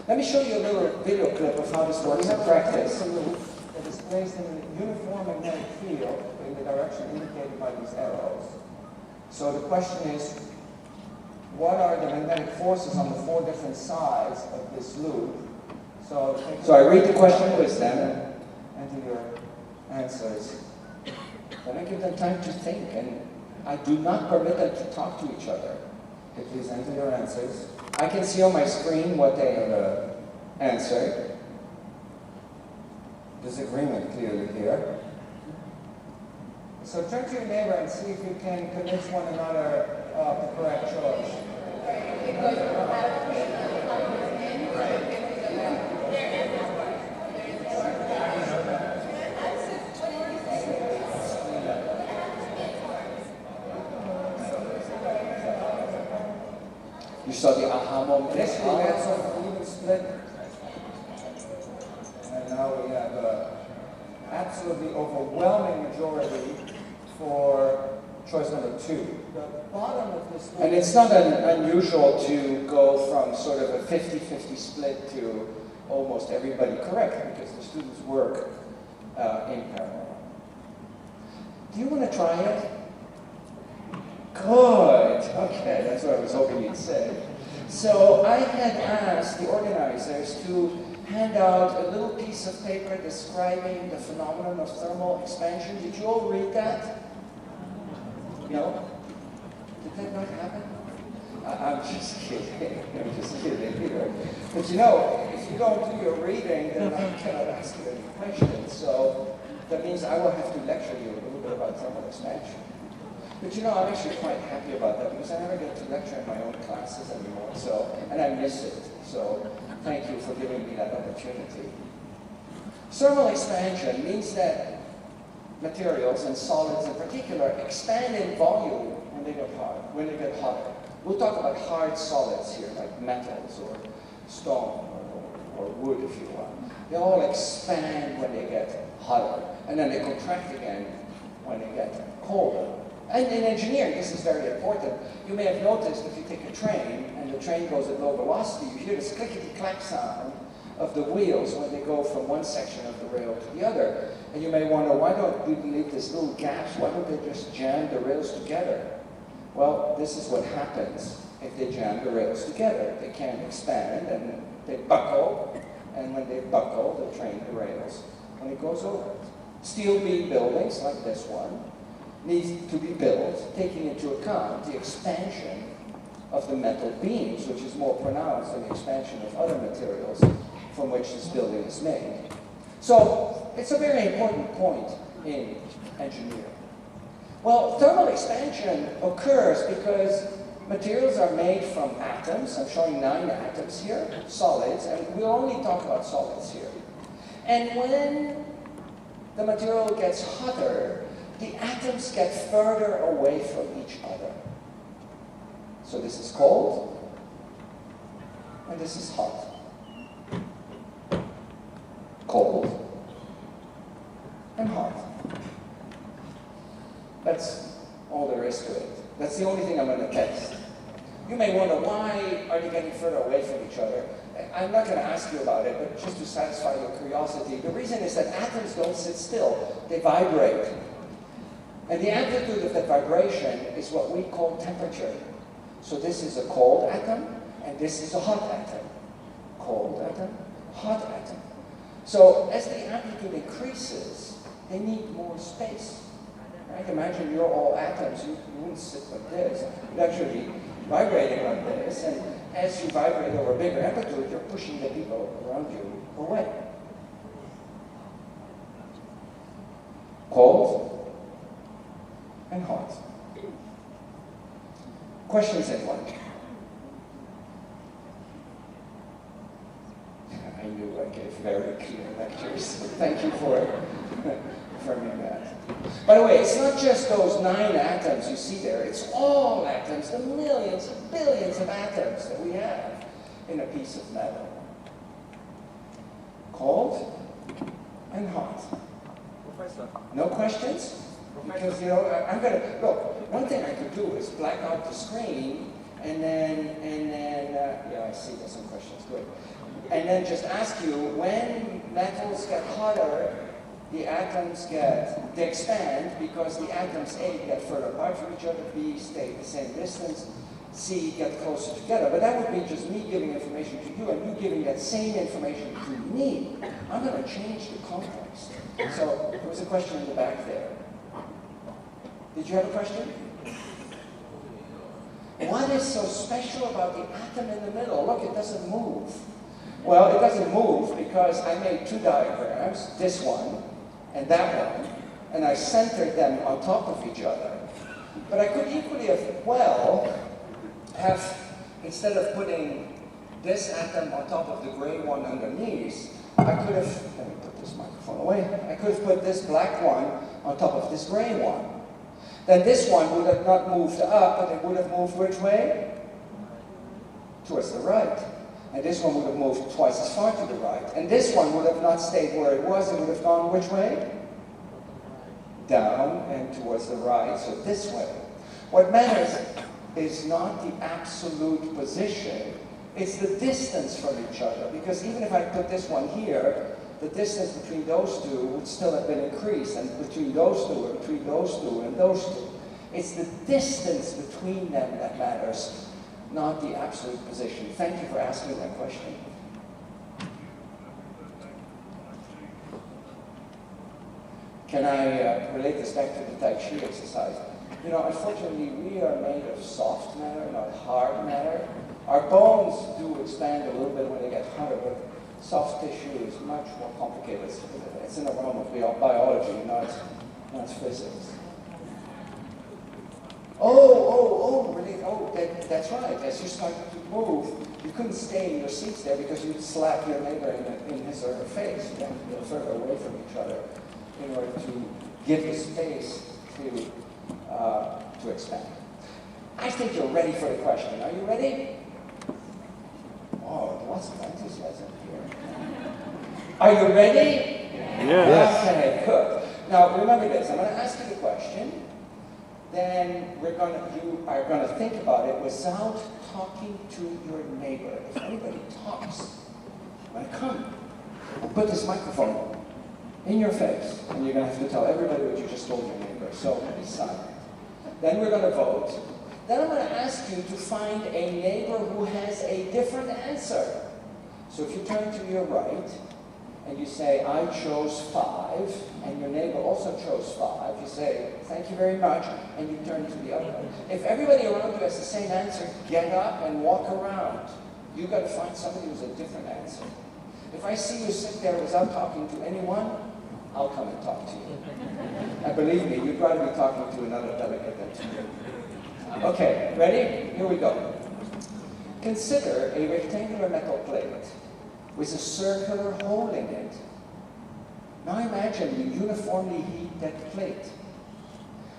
Let me show you a little video clip of how this works in practice. That is placed in a uniform magnetic field in the direction indicated by these arrows. So the question is, what are the magnetic forces on the 4 different sides of this loop? So I read the question with them. Enter your answers. Then I give them time to think, and I do not permit them to talk to each other. Okay, please enter your answers. I can see on my screen what they have answered. Disagreement clearly here. So turn to your neighbor and see if you can convince one another of the correct choice. You saw the aha moment. Initially we had sort of an even split. And now we have an absolutely overwhelming majority for choice number 2. The bottom of this loop. And it's not unusual to go from sort of a 50-50 split to almost everybody correct, because the students work in parallel. Do you want to try it? Good. Okay, that's what I was hoping you'd say. So I had asked the organizers to hand out a little piece of paper describing the phenomenon of thermal expansion. Did you all read that? No? Did that not happen? I'm just kidding. I'm just kidding here. But you know, if you don't do your reading, then I cannot ask you any questions. So that means I will have to lecture you a little bit about thermal expansion. But you know, I'm actually quite happy about that because I never get to lecture in my own classes anymore, and I miss it. So thank you for giving me that opportunity. Thermal expansion means that materials, and solids in particular, expand in volume when they get hotter. We'll talk about hard solids here, like metals or stone or wood, if you want. They all expand when they get hotter, and then they contract again when they get colder. And in engineering, this is very important. You may have noticed if you take a train, and the train goes at low velocity, you hear this clickety-clack sound of the wheels when they go from one section of the rail to the other. And you may wonder, why don't we leave these little gaps? Why don't they just jam the rails together? Well, this is what happens if they jam the rails together. They can't expand, and they buckle. And when they buckle, the train derails when it goes over it. Steel beam buildings, like this one, needs to be built, taking into account the expansion of the metal beams, which is more pronounced than the expansion of other materials from which this building is made. So it's a very important point in engineering. Well, thermal expansion occurs because materials are made from atoms. I'm showing 9 atoms here, solids, and we'll only talk about solids here. And when the material gets hotter, the atoms get further away from each other. So this is cold, and this is hot. Cold and hot. That's all there is to it. That's the only thing I'm going to test. You may wonder, why are they getting further away from each other? I'm not going to ask you about it, but just to satisfy your curiosity, the reason is that atoms don't sit still. They vibrate. And the amplitude of that vibration is what we call temperature. So this is a cold atom, and this is a hot atom. Cold atom, hot atom. So as the amplitude increases, they need more space. Right? Imagine you're all atoms. You wouldn't sit like this. You'd actually be vibrating like this, and as you vibrate over a bigger amplitude, you're pushing the people around you away. Cold and hot. Questions, anyone? I knew I gave very clear lectures, so thank you for confirming that. By the way, it's not just those 9 atoms you see there, it's all atoms, the millions and billions of atoms that we have in a piece of metal. Cold and hot. Professor. No questions? Because, you know, I'm going to, look, one thing I could do is black out the screen, and then, yeah, I see there's some questions, good. and then just ask you, when metals get hotter, the atoms they expand because the atoms A get further apart from each other, B stay the same distance, C get closer together. But that would be just me giving information to you and you giving that same information to me. I'm going to change the context. So there was a question in the back there. Did you have a question? What is so special about the atom in the middle? Look, it doesn't move. Well, it doesn't move because I made two diagrams, this one and that one, and I centered them on top of each other. But I could equally as well have, instead of putting this atom on top of the gray one underneath, I could have, let me put this microphone away, I could have put this black one on top of this gray one. Then this one would have not moved up, but it would have moved which way? Towards the right. And this one would have moved twice as far to the right. And this one would have not stayed where it was, it would have gone which way? Down and towards the right, so this way. What matters is not the absolute position, it's the distance from each other. Because even if I put this one here, the distance between those two would still have been increased, and between those two, and between those two, and those two. It's the distance between them that matters, not the absolute position. Thank you for asking that question. Can I relate this back to the Tai Chi exercise? You know, unfortunately, we are made of soft matter, not hard matter. Our bones do expand a little bit when they get hotter, but soft tissue is much more complicated. It's in the realm of biology, not physics. That's right. As you start to move, you couldn't stay in your seats there because you'd slap your neighbor in his or her face. You have to go further away from each other in order to give the space to expand. I think you're ready for the question. Are you ready? Oh, lots of enthusiasm here. Are you ready? Yes. Okay, good. Now remember this. I'm going to ask you the question. Then you are going to think about it without talking to your neighbor. If anybody talks, I'm going to come and put this microphone in your face, and you're going to have to tell everybody what you just told your neighbor. So be silent. Then we're going to vote. Then I'm going to ask you to find a neighbor who has a different answer. So if you turn to your right, and you say, I chose 5, and your neighbor also chose 5, you say, thank you very much, and you turn to the other. If everybody around you has the same answer, get up and walk around. You've got to find somebody who's a different answer. If I see you sit there without talking to anyone, I'll come and talk to you. And believe me, you'd rather be talking to another delegate than to me. Okay, ready? Here we go. Consider a rectangular metal plate with a circular hole in it. Now imagine you uniformly heat that plate.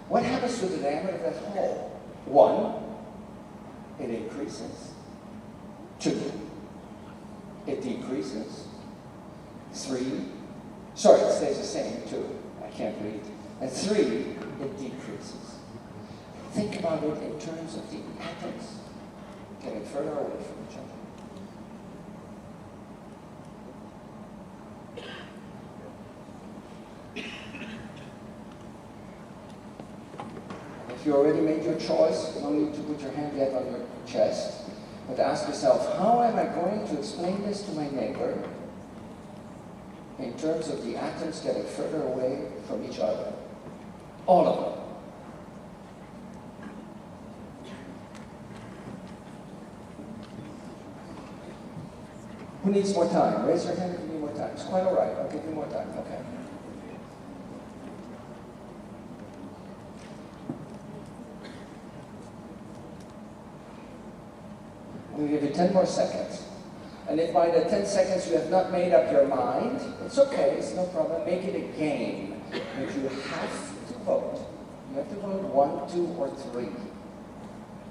What happens to the diameter of that hole? 1, it increases. 2, it decreases. 3, sorry, it stays the same, 2, I can't read. And 3, it decreases. Think about it in terms of the atoms getting further away from each other. If you already made your choice, you don't need to put your hand yet on your chest, but ask yourself, how am I going to explain this to my neighbor in terms of the atoms getting further away from each other? All of them. Who needs more time? Raise your hand if you need more time. It's quite all right. I'll give you more time. Okay. I'm going to give you 10 more seconds. And if by the 10 seconds you have not made up your mind, it's okay, it's no problem. Make it a game. But you have to vote. You have to vote 1, 2, or 3.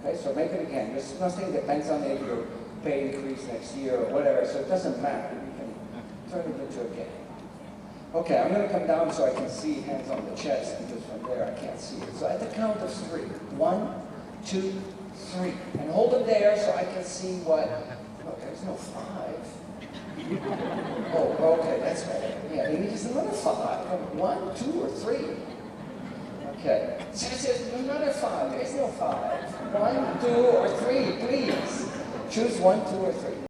Okay, so make it a game. There's nothing that depends on if your pay increase next year or whatever, so it doesn't matter. You can turn it into a game. Okay, I'm going to come down so I can see hands on the chest, because from there I can't see it. So at the count of 3. 1, 2, 3. And hold them there so I can see what... Look, there's no 5. Oh, okay, that's better. Yeah, maybe just another 5. 1, 2, or 3. Okay. So it says another 5. There is no 5. 1, 2, or 3, please. Choose 1, 2, or 3.